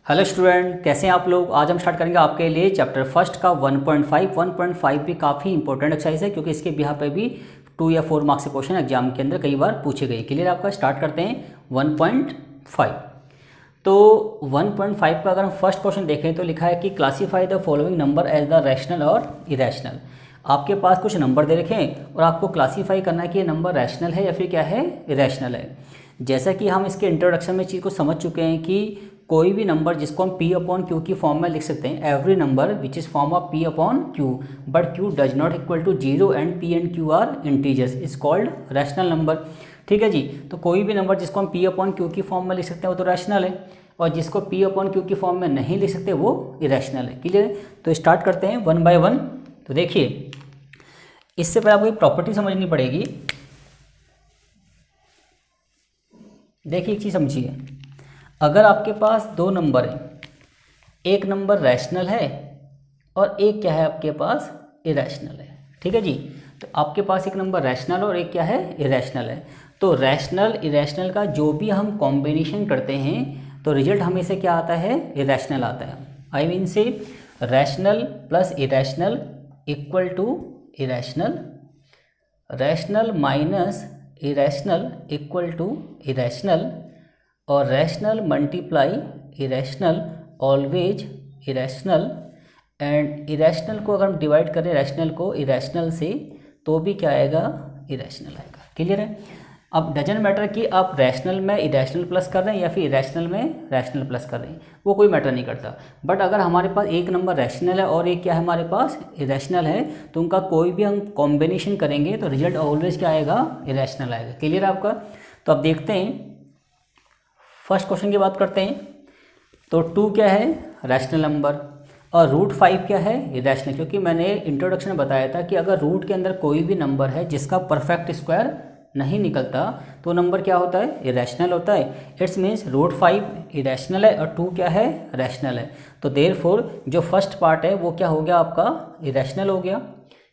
Hello student, कैसे हैं आप लोग। आज हम स्टार्ट करेंगे आपके लिए चैप्टर फर्स्ट का 1.5 भी काफ़ी इंपॉर्टेंट एक्सरसाइज है क्योंकि इसके बिहार पे भी 2 या 4 मार्क्स के क्वेश्चन एग्जाम के अंदर कई बार पूछे गए। क्लियर आपका। स्टार्ट करते हैं 1.5। तो 1.5 का अगर हम फर्स्ट क्वेश्चन देखें तो लिखा है कि classify the following number as the rational और इरेशनल। आपके पास कुछ नंबर दे रखे हैं और आपको क्लासीफाई करना है कि ये नंबर रैशनल है या फिर क्या है, इरेशनल है। जैसा कि हम इसके इंट्रोडक्शन में चीज़ को समझ चुके हैं कि कोई भी नंबर जिसको हम P अपॉन Q की फॉर्म में लिख सकते हैं, every number which is form of P upon Q but Q does not equal to 0 and P and Q are integers is called rational number. ठीक है जी। तो कोई भी नंबर जिसको हम P अपॉन Q की फॉर्म में लिख सकते हैं वो तो रैशनल है, और जिसको P अपॉन Q की फॉर्म में नहीं लिख सकते वो इरेशनल है। क्लियर है। तो स्टार्ट करते हैं 1 बाय 1। तो देखिए, इससे पहले आपको एक प्रॉपर्टी समझनी पड़ेगी। देखिए एक चीज़ समझिए, अगर आपके पास दो नंबर हैं, एक नंबर रैशनल है और एक क्या है आपके पास, इरेशनल है। ठीक है जी। तो आपके पास एक नंबर रैशनल और एक क्या है, इरेशनल है। तो रैशनल इरेशनल का जो भी हम कॉम्बिनेशन करते हैं तो रिजल्ट हमेशा क्या आता है, इरेशनल आता है। आई मीन से rational plus irrational equal to irrational, rational minus irrational equal to irrational, और rational multiply irrational always irrational, and irrational को अगर हम डिवाइड करें रैशनल को इरेशनल से तो भी क्या आएगा, इरेशनल आएगा। क्लियर है। अब डजंट मैटर कि आप रैशनल में इरेशनल प्लस कर रहे हैं या फिर इरेशनल में रैशनल प्लस कर रहे हैं, वो कोई मैटर नहीं करता। बट अगर हमारे पास एक नंबर रैशनल है और एक क्या है हमारे पास, इरेशनल है, तो उनका कोई भी हम कॉम्बिनेशन करेंगे तो रिजल्ट ऑलवेज क्या आएगा, इरेशनल आएगा। क्लियर है आपका। तो अब देखते हैं फर्स्ट क्वेश्चन की बात करते हैं। तो 2 क्या है, रैशनल नंबर, और रूट 5 क्या है, इरेशनल। क्योंकि मैंने इंट्रोडक्शन में बताया था कि अगर रूट के अंदर कोई भी नंबर है जिसका परफेक्ट स्क्वायर नहीं निकलता तो नंबर क्या होता है, इरेशनल होता है। इट्स मीन्स रूट 5 इरेशनल है और 2 क्या है, रैशनल है। तो देयरफॉर जो फर्स्ट पार्ट है वो क्या हो गया आपका, इरेशनल हो गया।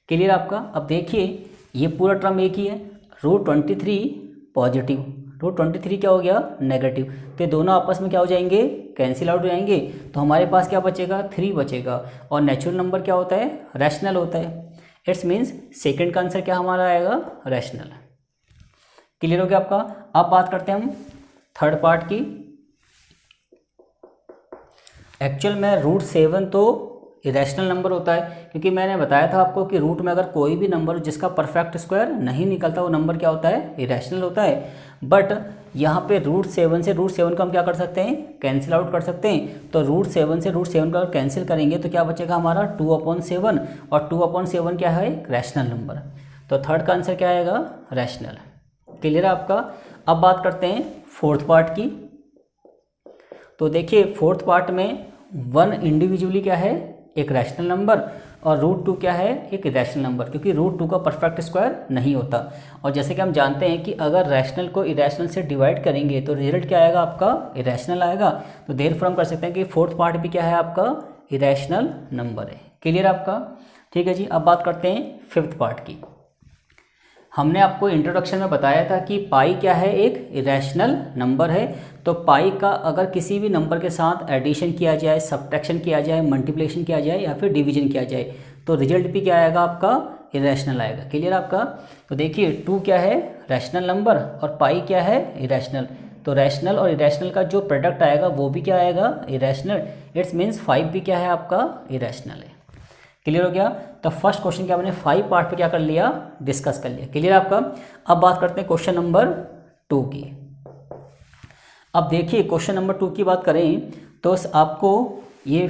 क्लियर आपका। अब देखिए ये पूरा टर्म एक ही है, रूट 23 पॉजिटिव, रूट 23 क्या हो गया, नेगेटिव। तो ये दोनों आपस में क्या हो जाएंगे, कैंसिल आउट हो जाएंगे। तो हमारे पास क्या बचेगा, 3 बचेगा। और नेचुरल नंबर क्या होता है, रैशनल होता है। इट्स मीन्स सेकंड का आंसर क्या हमारा आएगा, रैशनल। क्लियर हो गया आपका। अब बात करते हैं हम थर्ड पार्ट की। एक्चुअल में रूट 7 तो इरेशनल नंबर होता है, क्योंकि मैंने बताया था आपको कि रूट में अगर कोई भी नंबर जिसका परफेक्ट स्क्वायर नहीं निकलता वो नंबर क्या होता है, इरेशनल होता है। बट यहाँ पे रूट 7 से रूट 7 को हम क्या कर सकते हैं, कैंसिल आउट कर सकते हैं। तो रूट 7 से रूट 7 को अगर कैंसिल करेंगे तो क्या बचेगा हमारा 2/7, और 2/7 क्या है, रैशनल नंबर। तो थर्ड का आंसर क्या आएगा, रैशनल। क्लियर है आपका। अब बात करते हैं फोर्थ पार्ट की। तो देखिए फोर्थ पार्ट में 1 इंडिविजुअली क्या है, एक रैशनल नंबर, और रूट 2 क्या है, एक इरेशनल नंबर, क्योंकि रूट 2 का परफेक्ट स्क्वायर नहीं होता। और जैसे कि हम जानते हैं कि अगर रैशनल को इरेशनल से डिवाइड करेंगे तो रिजल्ट क्या आएगा आपका, इरेशनल आएगा। तो देयरफॉर हम कर सकते हैं कि फोर्थ पार्ट भी क्या है आपका, इरेशनल नंबर है। क्लियर आपका। ठीक है जी। अब बात करते हैं फिफ्थ पार्ट की। हमने आपको इंट्रोडक्शन में बताया था कि पाई क्या है, एक इरेशनल नंबर है। तो पाई का अगर किसी भी नंबर के साथ एडिशन किया जाए, सब्ट्रैक्शन किया जाए, मल्टीप्लिकेशन किया जाए या फिर डिवीजन किया जाए तो रिजल्ट भी क्या आएगा आपका, इरेशनल आएगा। क्लियर आपका। तो देखिए 2 क्या है, रैशनल नंबर, और पाई क्या है, इरेशनल। तो रैशनल और इरेशनल का जो प्रोडक्ट आएगा वो भी क्या आएगा, इरेशनल। इट्स मीन्स 5 भी क्या है आपका, इरेशनल है। क्लियर हो गया। तो फर्स्ट क्वेश्चन क्या, मैंने 5 पार्ट पे क्या कर लिया, डिस्कस कर लिया। क्लियर आपका। अब बात करते हैं क्वेश्चन नंबर 2 की। अब देखिए क्वेश्चन नंबर 2 की बात करें तो आपको ये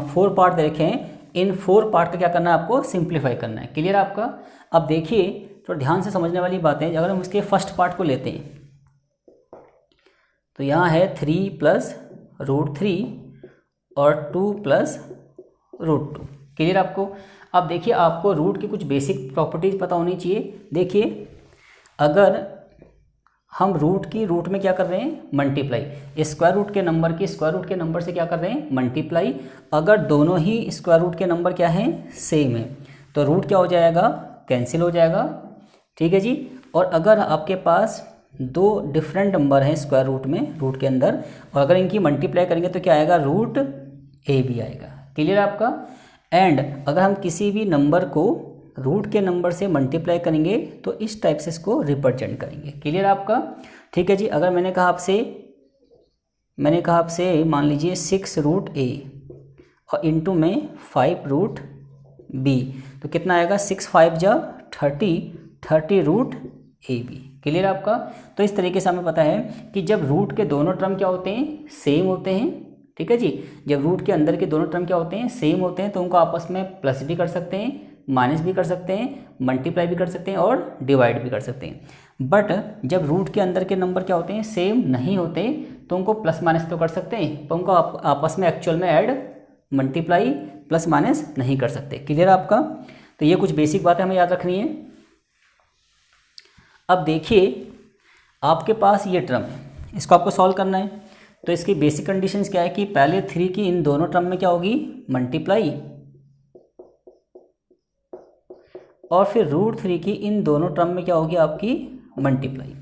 4 पार्ट दे रखे हैं। इन 4 पार्ट का क्या करना है, आपको सिंप्लीफाई करना है। क्लियर आपका। अब देखिए तो ध्यान से समझने वाली बातें, अगर हम इसके फर्स्ट पार्ट को लेते हैं तो यहाँ है 3 प्लस रूट 3 और 2 प्लस रूट 2। क्लियर आपको। अब देखिए आपको रूट की कुछ बेसिक प्रॉपर्टीज पता होनी चाहिए। देखिए अगर हम रूट की रूट में क्या कर रहे हैं, मल्टीप्लाई, स्क्वायर रूट के नंबर की स्क्वायर रूट के नंबर से क्या कर रहे हैं, मल्टीप्लाई। अगर दोनों ही स्क्वायर रूट के नंबर क्या हैं, सेम है, तो रूट क्या हो जाएगा, कैंसिल हो जाएगा। ठीक है जी। और अगर आपके पास दो डिफरेंट नंबर हैं स्क्वायर रूट में, रूट के अंदर, और अगर इनकी मल्टीप्लाई करेंगे तो क्या आएगा, रूट ए बी आएगा। क्लियर आपका। एंड अगर हम किसी भी नंबर को रूट के नंबर से मल्टीप्लाई करेंगे तो इस टाइप से इसको रिप्रेजेंट करेंगे। क्लियर आपका। ठीक है जी। अगर मैंने कहा आपसे मान लीजिए 6 रूट ए और इंटू में 5 रूट बी, तो कितना आएगा, 6 5 जा 30 रूट ए बी। क्लियर आपका। तो इस तरीके से हमें पता है कि जब रूट के दोनों टर्म क्या होते हैं, सेम होते हैं। ठीक है जी। जब रूट के अंदर के दोनों टर्म क्या होते हैं, सेम होते हैं, तो उनको आपस में प्लस भी कर सकते हैं, माइनस भी कर सकते हैं, मल्टीप्लाई भी कर सकते हैं और डिवाइड भी कर सकते हैं। बट जब रूट के अंदर के नंबर क्या होते हैं, सेम नहीं होते, तो उनको प्लस माइनस तो कर सकते हैं, पर उनको आपस में एक्चुअल में ऐड, मल्टीप्लाई, प्लस माइनस नहीं कर सकते। क्लियर आपका। तो ये कुछ बेसिक बातें हमें याद रखनी है। अब देखिए आपके पास ये टर्म है, इसको आपको सॉल्व करना है। तो इसकी बेसिक कंडीशंस क्या है कि पहले 3 की इन दोनों टर्म में क्या होगी, मल्टीप्लाई, और फिर रूट 3 की इन दोनों टर्म में क्या होगी, आपकी मल्टीप्लाई।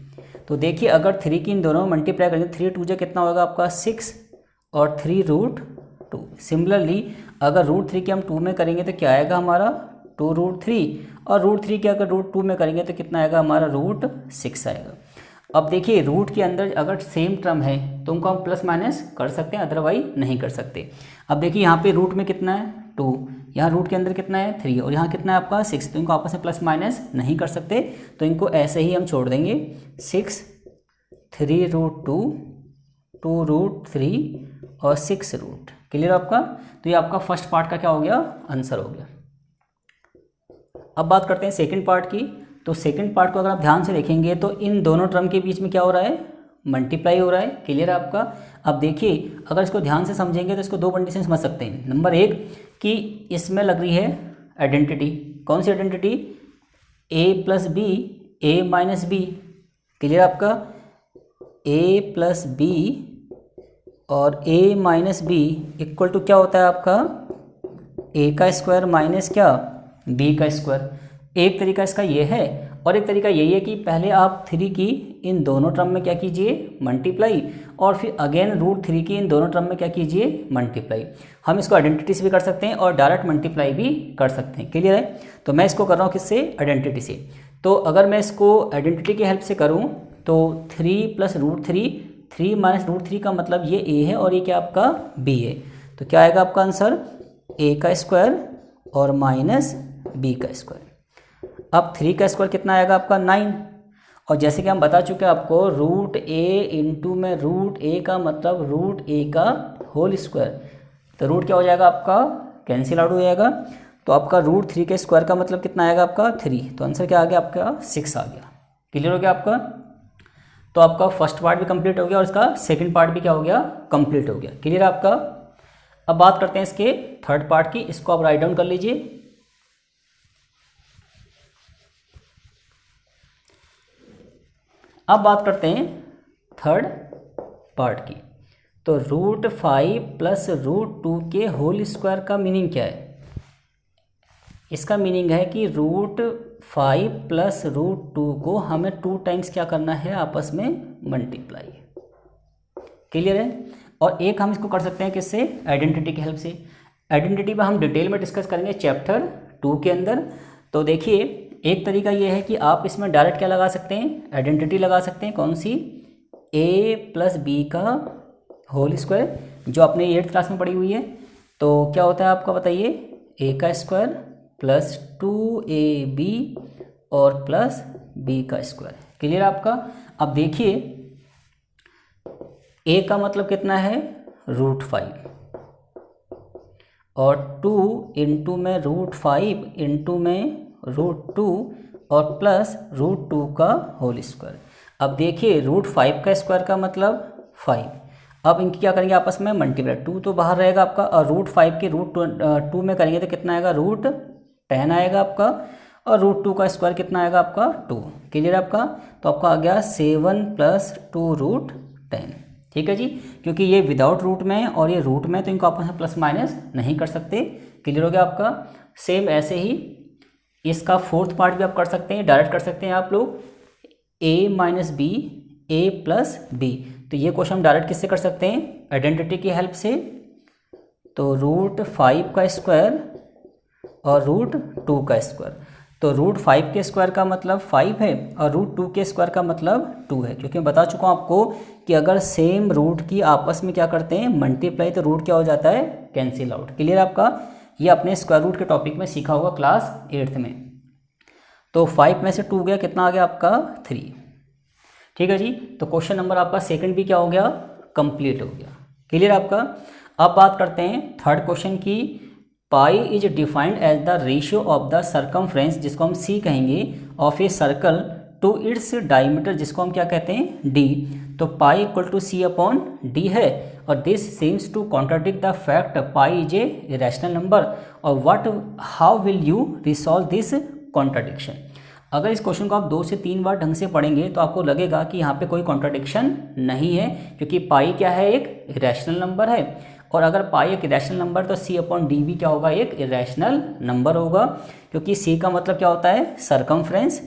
तो देखिए अगर 3 की इन दोनों में मल्टीप्लाई करेंगे, 3 2 जा कितना होगा आपका 6 और 3 रूट 2। सिमिलरली अगर रूट 3 के हम 2 में करेंगे तो क्या आएगा हमारा 2 रूट 3, और रूट 3 के अगर रूट 2 में करेंगे तो कितना आएगा हमारा रूट 6 आएगा। अब देखिए रूट के अंदर अगर सेम टर्म है तो उनको हम प्लस माइनस कर सकते हैं, अदरवाइज नहीं कर सकते। अब देखिए यहाँ पे रूट में कितना है 2, यहाँ रूट के अंदर कितना है 3, और यहाँ कितना है आपका 6, तो इनको आपस में प्लस माइनस नहीं कर सकते, तो इनको ऐसे ही हम छोड़ देंगे। 6 3 रूट 2, 2 रूट 3 और 6 रूट। क्लियर आपका। तो ये आपका फर्स्ट पार्ट का क्या हो गया, आंसर हो गया। अब बात करते हैं सेकंड पार्ट की। तो सेकंड पार्ट को अगर आप ध्यान से देखेंगे तो इन दोनों टर्म के बीच में क्या हो रहा है, मल्टीप्लाई हो रहा है। क्लियर है आपका। अब देखिए अगर इसको ध्यान से समझेंगे तो इसको दो कंडीशन समझ सकते हैं। नंबर 1 कि इसमें लग रही है आइडेंटिटी। कौन सी identity, a plus B, A minus B. Clear आपका। a प्लस बी और a minus B equal to क्या होता है आपका, a का स्क्वायर माइनस क्या, b का स्क्वायर। एक तरीका इसका ये है, और एक तरीका यही है कि पहले आप 3 की इन दोनों टर्म में क्या कीजिए, मल्टीप्लाई, और फिर अगेन रूट 3 की इन दोनों टर्म में क्या कीजिए, मल्टीप्लाई। हम इसको आइडेंटिटी से भी कर सकते हैं और डायरेक्ट मल्टीप्लाई भी कर सकते हैं। क्लियर है। तो मैं इसको कर रहा हूँ किससे, आइडेंटिटी से। तो अगर मैं इसको आइडेंटिटी की हेल्प से करूँ तो 3 प्लस रूट 3, 3 माइनस रूट 3 का मतलब ये a है और ये क्या आपका b है। तो क्या आएगा आपका आंसर, a का स्क्वायर और माइनस b का स्क्वायर। अब 3 का स्क्वायर कितना आएगा आपका 9, और जैसे कि हम बता चुके हैं आपको रूट a इंटू में रूट a का मतलब रूट a का होल स्क्वायर। तो रूट क्या हो जाएगा आपका, कैंसिल आउट हो जाएगा। तो आपका रूट 3 के स्क्वायर का मतलब कितना आएगा आपका 3। तो आंसर क्या आ गया आपका 6 आ गया। क्लियर हो गया आपका। तो आपका फर्स्ट पार्ट भी कंप्लीट हो गया और इसका सेकंड पार्ट भी क्या हो गया, कंप्लीट हो गया। क्लियर आपका। अब बात करते हैं इसके थर्ड पार्ट की। इसको आप राइट डाउन कर लीजिए। अब बात करते हैं थर्ड पार्ट की। तो रूट 5 प्लस रूट 2 के होल स्क्वायर का मीनिंग क्या है। इसका मीनिंग है कि रूट 5 प्लस रूट 2 को हमें 2 टाइम्स क्या करना है, आपस में मल्टीप्लाई। क्लियर है। और एक हम इसको कर सकते हैं किससे, आइडेंटिटी की हेल्प से। आइडेंटिटी पर हम डिटेल में डिस्कस करेंगे चैप्टर 2 के अंदर। तो देखिए एक तरीका ये है कि आप इसमें डायरेक्ट क्या लगा सकते हैं, आइडेंटिटी लगा सकते हैं। कौन सी, a प्लस बी का होल स्क्वायर, जो आपने 8th क्लास में पढ़ी हुई है। तो क्या होता है आपका बताइए, a का स्क्वायर प्लस 2ab और प्लस b का स्क्वायर। क्लियर आपका। अब देखिए a का मतलब कितना है, रूट 5, और 2 इंटू में रूट 5 इंटू में रूट 2 और प्लस रूट 2 का होल स्क्वायर। अब देखिए रूट 5 का स्क्वायर का मतलब 5। अब इनकी क्या करेंगे, आपस में मल्टीप्लाई। 2 तो बाहर रहेगा आपका, और रूट 5 के रूट 2 में करेंगे तो कितना आएगा, रूट 10 आएगा आपका, और रूट 2 का स्क्वायर कितना आएगा आपका 2। क्लियर आपका। तो आपका आ गया 7 प्लस 2 रूट 10। ठीक है जी। क्योंकि ये विदाउट रूट में और ये रूट में, तो इनको आपस में प्लस माइनस नहीं कर सकते। क्लियर हो गया आपका। सेम ऐसे ही इसका फोर्थ पार्ट भी आप कर सकते हैं, डायरेक्ट कर सकते हैं आप लोग। a minus B A plus B. तो ये क्वेश्चन हम डायरेक्ट किससे कर सकते हैं, आइडेंटिटी की हेल्प से। तो √5 का स्क्वायर और √2 का स्क्वायर। तो √5 के स्क्वायर का मतलब 5 है और √2 के स्क्वायर का मतलब 2 है, क्योंकि मैं बता चुका हूँ आपको कि अगर सेम रूट की आपस में क्या करते हैं, मल्टीप्लाई, तो रूट क्या हो जाता है, कैंसिल आउट। क्लियर आपका, ये अपने स्क्वायर रूट के टॉपिक में सीखा होगा क्लास 8th में। तो 5 में से 2 गया, कितना आ गया आपका 3। ठीक है जी, तो क्वेश्चन नंबर आपका सेकंड भी क्या हो गया, कंप्लीट हो गया। क्लियर आपका। अब बात करते हैं थर्ड क्वेश्चन की। Pi is defined as the ratio of the circumference, जिसको हम सी कहेंगे, of a circle to its diameter, जिसको हम क्या कहते हैं, डी। तो pi equal to C upon D है, और this seems to contradict the fact pi is a rational number. और how will you resolve this contradiction. अगर इस क्वेश्चन को आप 2 से 3 बार ढंग से पढ़ेंगे तो आपको लगेगा कि यहाँ पे कोई कॉन्ट्राडिक्शन नहीं है, क्योंकि पाई क्या है, एक इरेशनल नंबर है। और अगर पाई एक इरेशनल नंबर तो सी अपॉन डी भी क्या होगा, एक इरेशनल नंबर होगा, क्योंकि सी का मतलब क्या होता है, सरकमफ्रेंस,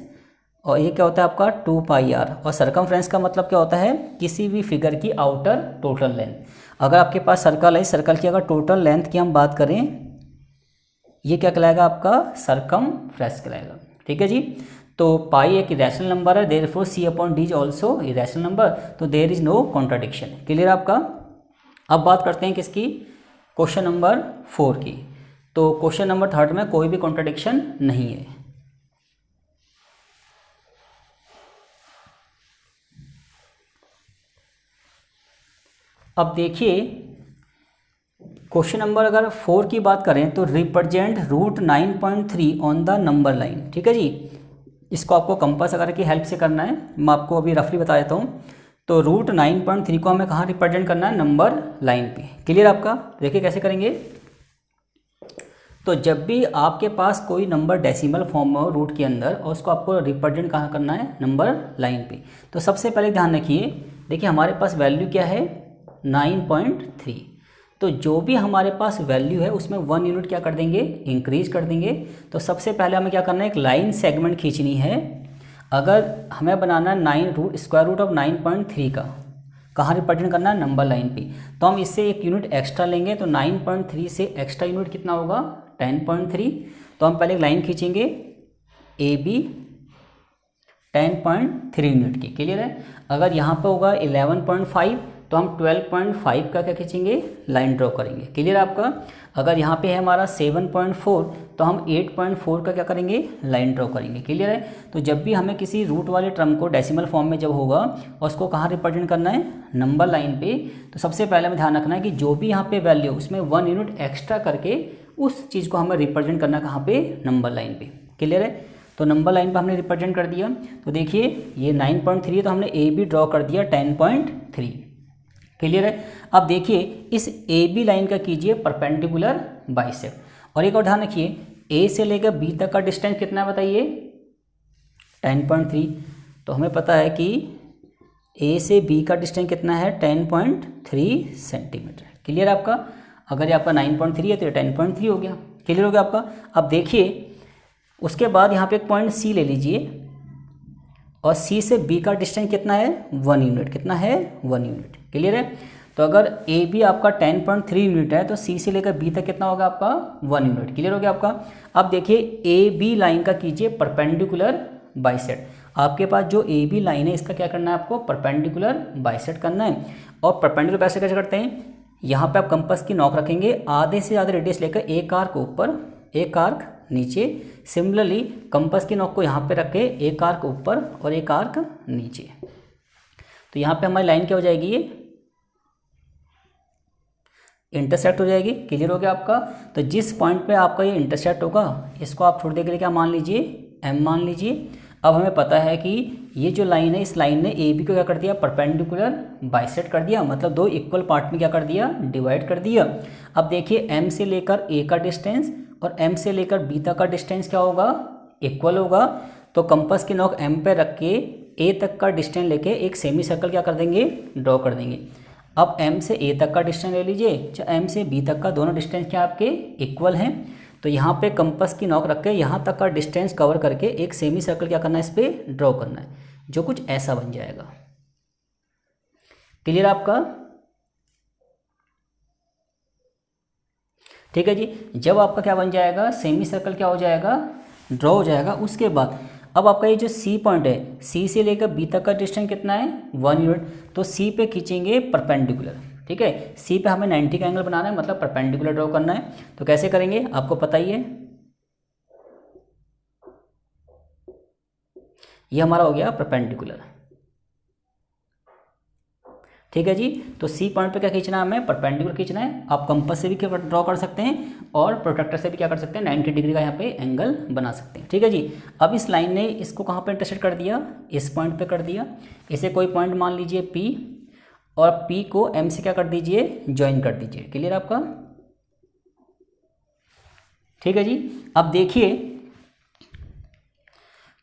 और ये क्या होता है आपका 2πr। और सरकमफ्रेंस का मतलब क्या होता है, किसी भी फिगर की आउटर टोटल लेंथ। अगर आपके पास सर्कल है, सर्कल की अगर टोटल लेंथ की हम बात करें, ये क्या कहलाएगा आपका, सरकमफ्रेंस कहलाएगा। ठीक है जी। तो पाई एक इरेशनल नंबर है, therefore C upon D is also irrational number, तो there is no contradiction. Clear आपका। अब बात करते हैं किसकी, क्वेश्चन नंबर 4 की। तो क्वेश्चन नंबर 3 में कोई भी कॉन्ट्राडिक्शन नहीं है। अब देखिए क्वेश्चन नंबर अगर 4 की बात करें तो represent √9.3 on the number line. ठीक है जी, इसको आपको कंपास वगैरह की हेल्प से करना है, मैं आपको अभी रफली बता देता हूँ। तो √9.3 को हमें कहाँ रिप्रेजेंट करना है, नंबर लाइन पे। क्लियर आपका। देखिए कैसे करेंगे। तो जब भी आपके पास कोई नंबर डेसिमल फॉर्म में हो रूट के अंदर, और उसको आपको रिप्रेजेंट कहाँ करना है, नंबर लाइन पे। तो सबसे पहले ध्यान रखिए, देखिए हमारे पास वैल्यू क्या है, 9.3। तो जो भी हमारे पास वैल्यू है उसमें 1 यूनिट क्या कर देंगे, इंक्रीज कर देंगे। तो सबसे पहले हमें क्या करना है, एक लाइन सेगमेंट खींचनी है। अगर हमें बनाना है स्क्वायर रूट ऑफ 9.3 का, कहाँ रिप्रेजेंट करना है, नंबर लाइन पे, तो हम इससे एक यूनिट एक्स्ट्रा लेंगे। तो 9.3 से एक्स्ट्रा यूनिट कितना होगा, 10.3। तो हम पहले एक लाइन खींचेंगे ए बी 10.3 यूनिट की। क्लियर है। अगर यहाँ पे होगा 11.5 तो हम 12.5 का क्या खींचेंगे, लाइन ड्रॉ करेंगे। क्लियर आपका। अगर यहाँ पे है हमारा 7.4 तो हम 8.4 का क्या करेंगे, लाइन ड्रॉ करेंगे। क्लियर है। तो जब भी हमें किसी रूट वाले टर्म को डेसिमल फॉर्म में जब होगा और उसको कहाँ रिप्रेजेंट करना है, नंबर लाइन पे, तो सबसे पहले हमें ध्यान रखना है कि जो भी यहाँ पे वैल्यू उसमें 1 यूनिट एक्स्ट्रा करके उस चीज़ को हमें रिप्रेजेंट करना कहाँ पे, नंबर लाइन पे। क्लियर है। तो नंबर लाइन पर हमने रिप्रेजेंट कर दिया। तो देखिए ये 9.3 है तो हमने ए बी ड्रॉ कर दिया 10.3। क्लियर है। अब देखिए इस ए बी लाइन का कीजिए परपेंडिकुलर बाइसेक्ट। और एक और ध्यान रखिए, ए से लेकर बी तक का डिस्टेंस कितना है बताइए, 10.3। तो हमें पता है कि ए से बी का डिस्टेंस कितना है, 10.3 सेंटीमीटर। क्लियर आपका। अगर ये आपका 9.3 है तो ये 10.3 हो गया। क्लियर हो गया आपका। अब देखिए उसके बाद यहाँ पे एक पॉइंट सी ले लीजिए, और सी से बी का डिस्टेंस कितना है, 1 यूनिट। कितना है, 1 यूनिट। क्लियर है। तो अगर ए बी आपका 10.3 यूनिट है तो सी से लेकर बी तक कितना होगा आपका, 1 यूनिट। क्लियर हो गया आपका। अब देखिए ए बी लाइन का कीजिए परपेंडिकुलर बाइसेक्ट। आपके पास जो ए बी लाइन है इसका क्या करना है, आपको परपेंडिकुलर बाइसेक्ट करना है। और परपेंडिकुलर बाइसेक्ट कैसे करते हैं, यहाँ पे आप कंपास की नॉक रखेंगे, आधे से ज़्यादा रेडियस लेकर एक आर्क ऊपर, एक आर्क नीचे। सिमिलरली कंपास की नॉक को यहाँ पे रख के एक आर्क ऊपर और एक आर्क नीचे। तो यहाँ पे हमारी लाइन क्या हो जाएगी, ये इंटरसेक्ट हो जाएगी। क्लियर हो गया आपका। तो जिस पॉइंट पे आपका ये इंटरसेक्ट होगा इसको आप थोड़ी देर के लिए क्या मान लीजिए, एम मान लीजिए। अब हमें पता है कि ये जो लाइन है, इस लाइन ने ए बी को क्या कर दिया, परपेंडिकुलर बाइसेक्ट कर दिया, मतलब 2 इक्वल पार्ट में क्या कर दिया, डिवाइड कर दिया। अब देखिए एम से लेकर ए का डिस्टेंस और एम से लेकर बी तक का डिस्टेंस क्या होगा, इक्वल होगा। तो कंपास की नॉक एम पे रख के ए तक का डिस्टेंस लेके एक सेमी सर्कल क्या कर देंगे, ड्रॉ कर देंगे। अब एम से ए तक का डिस्टेंस ले लीजिए, एम से बी तक का, दोनों डिस्टेंस क्या आपके इक्वल हैं। तो यहाँ पे कंपास की नॉक रख के यहाँ तक का डिस्टेंस कवर करके एक सेमी सर्कल क्या करना है, इस पर ड्रॉ करना है, जो कुछ ऐसा बन जाएगा। क्लियर आपका? ठीक है जी। जब आपका क्या बन जाएगा, सेमी सर्कल क्या हो जाएगा, ड्रॉ हो जाएगा। उसके बाद अब आपका ये जो सी पॉइंट है, सी से लेकर बी तक का डिस्टेंस कितना है, 1 यूनिट। तो सी पे खींचेंगे परपेंडिकुलर, ठीक है। सी पे हमें 90 का एंगल बनाना है, मतलब परपेंडिकुलर ड्रॉ करना है। तो कैसे करेंगे आपको पता ही है, ये हमारा हो गया परपेंडिकुलर, ठीक है जी। तो सी पॉइंट पे क्या खींचना है हमें, परपेंडिकुलर खींचना है। आप कंपास से भी क्या ड्रॉ कर सकते हैं और प्रोट्रैक्टर से भी क्या कर सकते हैं, 90 डिग्री का यहाँ पे एंगल बना सकते हैं, ठीक है जी। अब इस लाइन ने इसको कहाँ पे इंटरसेक्ट कर दिया, इस पॉइंट पे कर दिया। इसे कोई पॉइंट मान लीजिए पी, और पी को एम से क्या कर दीजिए, ज्वाइन कर दीजिए। क्लियर आपका? ठीक है जी। अब देखिए,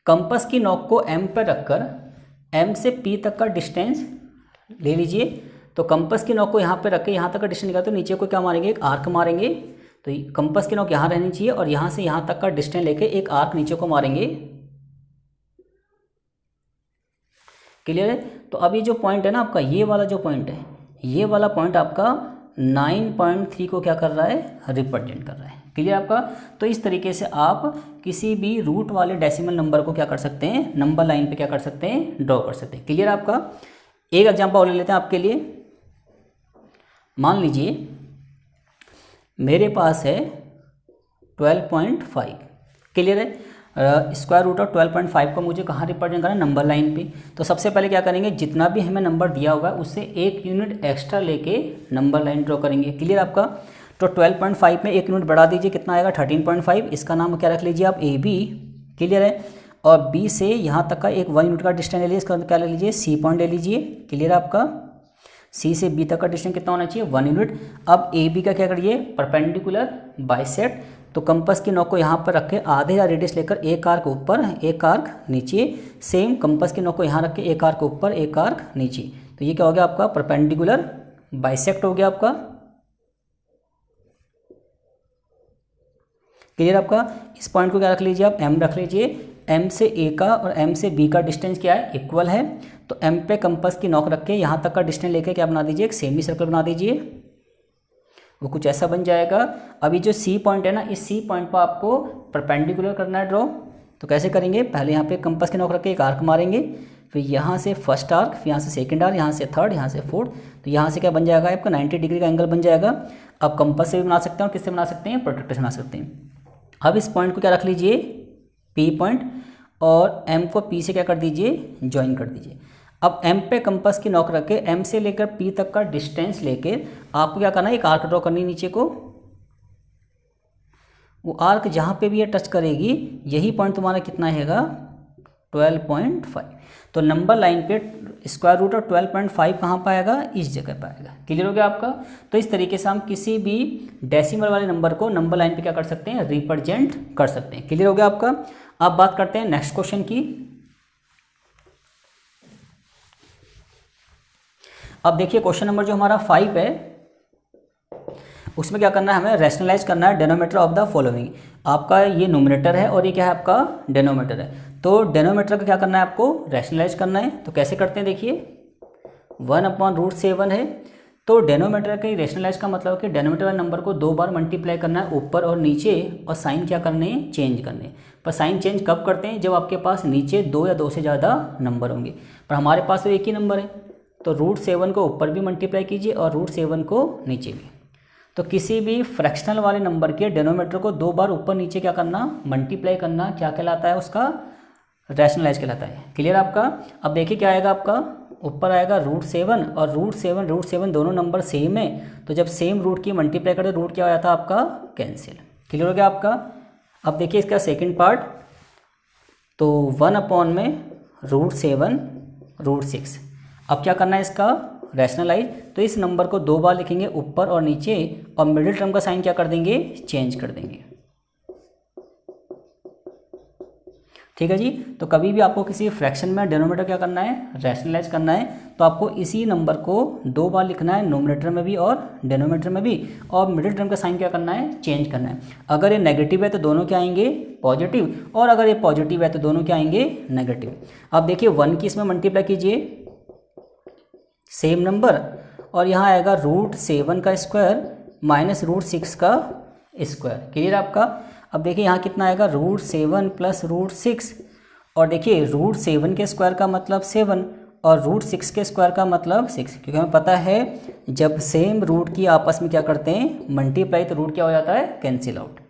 कंपास की नोक को एम पर रखकर एम से पी तक का डिस्टेंस ले लीजिए। तो कंपास की नोक को यहाँ पे रख के यहाँ तक का डिस्टेंस निकाल, तो नीचे को क्या मारेंगे, एक आर्क मारेंगे। तो कंपास की नोक यहाँ रहनी चाहिए और यहाँ से यहाँ तक का डिस्टेंस लेके एक आर्क नीचे को मारेंगे। क्लियर है? तो अब ये जो पॉइंट है ना आपका, ये वाला जो पॉइंट है, ये वाला पॉइंट आपका 9.3 को क्या कर रहा है, रिप्रेजेंट कर रहा है। क्लियर आपका? तो इस तरीके से आप किसी भी रूट वाले डेसिमल नंबर को क्या कर सकते हैं, नंबर लाइन पे क्या कर सकते हैं, ड्रॉ कर सकते हैं। क्लियर आपका? एक एग्जांपल और ले लेते हैं आपके लिए। मान लीजिए मेरे पास है 12.5। क्लियर है? स्क्वायर रूट ऑफ 12.5 को मुझे कहाँ रिप्रेजेंट करना है, नंबर लाइन पे। तो सबसे पहले क्या करेंगे, जितना भी हमें नंबर दिया हुआ है उससे 1 यूनिट एक्स्ट्रा लेके नंबर लाइन ड्रॉ करेंगे। क्लियर आपका? तो 12.5 में 1 यूनिट बढ़ा दीजिए, कितना आएगा, 13.5। इसका नाम क्या रख लीजिए आप, ए बी। क्लियर है? और बी से यहाँ तक का एक 1 यूनिट का डिस्टेंस ले लीजिए, इसका क्या ले लीजिए, सी पॉइंट ले लीजिए। क्लियर आपका? सी से बी तक का डिस्टेंस कितना होना चाहिए, 1 यूनिट। अब ए बी का क्या करिए, परपेंडिकुलर बाइसेक्ट। तो कंपास की नोक को यहाँ पर रख के आधे का रेडियस लेकर एक आर्क ऊपर एक आर्क नीचे, सेम कंपास की नोक को यहाँ रख के एक आर्क ऊपर एक आर्क नीचे। तो ये क्या हो गया आपका, परपेंडिकुलर बाइसेक्ट हो गया आपका। क्लियर आपका? इस पॉइंट को क्या रख लीजिए आप, एम रख लीजिए। एम से ए का और एम से बी का डिस्टेंस क्या है, इक्वल है। तो एम पे कंपास की नोक रख के यहाँ तक का डिस्टेंस लेके क्या बना दीजिए, एक सेमी सर्कल बना दीजिए। वो कुछ ऐसा बन जाएगा। अभी जो सी पॉइंट है ना, इस सी पॉइंट पर आपको परपेंडिकुलर करना है ड्रॉ। तो कैसे करेंगे, पहले यहाँ पे कंपास की नोक रख के एक आर्क मारेंगे, फिर यहाँ से फर्स्ट आर्क, फिर यहाँ से सेकंड आर्क, यहाँ से थर्ड, यहाँ से फोर्थ। तो यहाँ से क्या बन जाएगा आपका, 90 डिग्री का एंगल बन जाएगा। अब कंपास से भी बना सकते हैं और किससे बना सकते हैं, प्रोट्रैक्टर से बना सकते हैं। अब इस पॉइंट को क्या रख लीजिए, पी पॉइंट, और एम को पी से क्या कर दीजिए, ज्वाइन कर दीजिए। अब एम पे कंपास की नोक रख के एम से लेकर पी तक का डिस्टेंस लेके आपको क्या करना है, एक आर्क ड्रॉ करनी है नीचे को। वो आर्क जहाँ पे भी ये टच करेगी, यही पॉइंट तुम्हारा कितना रहेगा, 12.5। तो नंबर लाइन पे स्क्वायर रूट ऑफ 12.5 कहाँ पाएगा, इस जगह पाएगा। क्लियर हो गया आपका? तो इस तरीके से हम किसी भी डेसिमल वाले नंबर को नंबर लाइन पे क्या कर सकते हैं, रिप्रेजेंट कर सकते हैं। क्लियर हो गया आपका? अब बात करते हैं नेक्स्ट क्वेश्चन की। अब देखिए क्वेश्चन नंबर जो हमारा 5 है, उसमें क्या करना है, हमें रैशनलाइज करना है डेनोमीटर ऑफ द फॉलोइंग। आपका ये नोमिनेटर है और ये क्या है, आपका डेनोमीटर है। तो डेनोमीटर का क्या करना है, आपको रैशनलाइज करना है। तो कैसे करते हैं, देखिए 1/√7 है। तो डेनोमीटर के रैशनलाइज का मतलब कि डेनोमीटर वाले नंबर को 2 बार मल्टीप्लाई करना है, ऊपर और नीचे, और साइन क्या करने हैं, चेंज करने हैं। पर साइन चेंज कब करते हैं, जब आपके पास नीचे 2 या 2 से ज़्यादा नंबर होंगे। पर हमारे पास तो एक ही नंबर है, तो √7 को ऊपर भी मल्टीप्लाई कीजिए और √7 को नीचे भी। तो किसी भी फ्रैक्शनल वाले नंबर के डेनोमीटर को 2 बार ऊपर नीचे क्या करना, मल्टीप्लाई करना, क्या कहलाता है, उसका रैशनलाइज कहलाता है। क्लियर आपका? अब देखिए क्या आएगा आपका, ऊपर आएगा √7 और √7 दोनों नंबर सेम है। तो जब सेम रूट की मल्टीप्लाई करते रूट क्या हो जाता है आपका, कैंसिल। क्लियर हो गया आपका? अब देखिए इसका सेकंड पार्ट, तो 1/√7 √6। अब क्या करना है इसका रैशनलाइज। तो इस नंबर को 2 बार लिखेंगे ऊपर और नीचे, और मिडिल टर्म का साइन क्या कर देंगे, चेंज कर देंगे। ठीक है जी? तो कभी भी आपको किसी फ्रैक्शन में डेनोमीटर क्या करना है, रैशनलाइज करना है, तो आपको इसी नंबर को 2 बार लिखना है, नोमिनेटर में भी और डेनोमीटर में भी, और मिडिल टर्म का साइन क्या करना है, चेंज करना है। अगर ये नेगेटिव है तो दोनों क्या आएंगे, पॉजिटिव, और अगर ये पॉजिटिव है तो दोनों क्या आएंगे, नेगेटिव। अब देखिए 1 की इसमें मल्टीप्लाई कीजिए, सेम नंबर, और यहाँ आएगा √7 का स्क्वायर माइनस √6 का स्क्वायर। क्लियर आपका। अब देखिए यहाँ कितना आएगा, √7 प्लस √6, और देखिए √7 के स्क्वायर का मतलब 7 और √6 के स्क्वायर का मतलब 6, क्योंकि हमें पता है जब सेम रूट की आपस में क्या करते हैं मल्टीप्लाई, तो रूट क्या हो जाता है, कैंसिल आउट।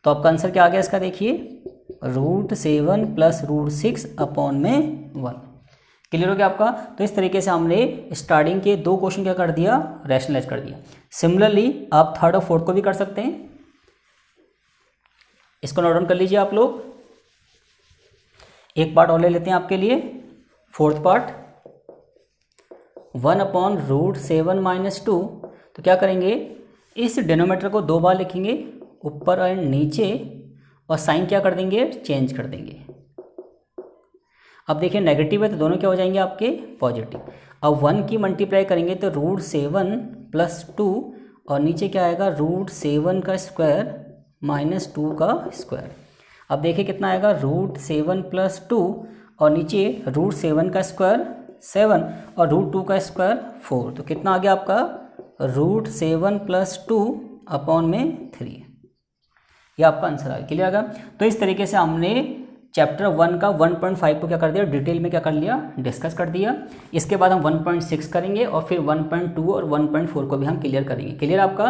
तो आपका आंसर क्या आ गया इसका, देखिए √7 प्लस √6 अपॉन में 1। क्लियर हो गया आपका। तो इस तरीके से हमने स्टार्टिंग के 2 क्वेश्चन क्या कर दिया, रैशनलाइज कर दिया। सिमिलरली आप थर्ड और फोर्थ को भी कर सकते हैं। इसको नोट डाउन कर लीजिए आप लोग। एक पार्ट और ले लेते हैं आपके लिए, फोर्थ पार्ट। 1/√7 माइनस 2, तो क्या करेंगे, इस डिनोमीटर को 2 बार लिखेंगे, ऊपर एंड नीचे, और साइन क्या कर देंगे, चेंज कर देंगे। अब देखिए नेगेटिव है तो दोनों क्या हो जाएंगे आपके, पॉजिटिव। अब 1 की मल्टीप्लाई करेंगे तो √7 प्लस 2, और नीचे क्या आएगा, √7 का स्क्वायर माइनस 2 का स्क्वायर। अब देखिए कितना आएगा, √7 प्लस 2, और नीचे √7 का स्क्वायर 7 और √2 का स्क्वायर 4, तो कितना आ गया आपका, √7 प्लस 2 अपॉन में 3। ये आपका आंसर आ गया। क्लियर आ गया। तो इस तरीके से हमने चैप्टर 1 का 1.5 को क्या कर दिया, डिटेल में क्या कर लिया, डिस्कस कर दिया। इसके बाद हम 1.6 करेंगे, और फिर 1.2 और 1.4 को भी हम क्लियर करेंगे। क्लियर आपका।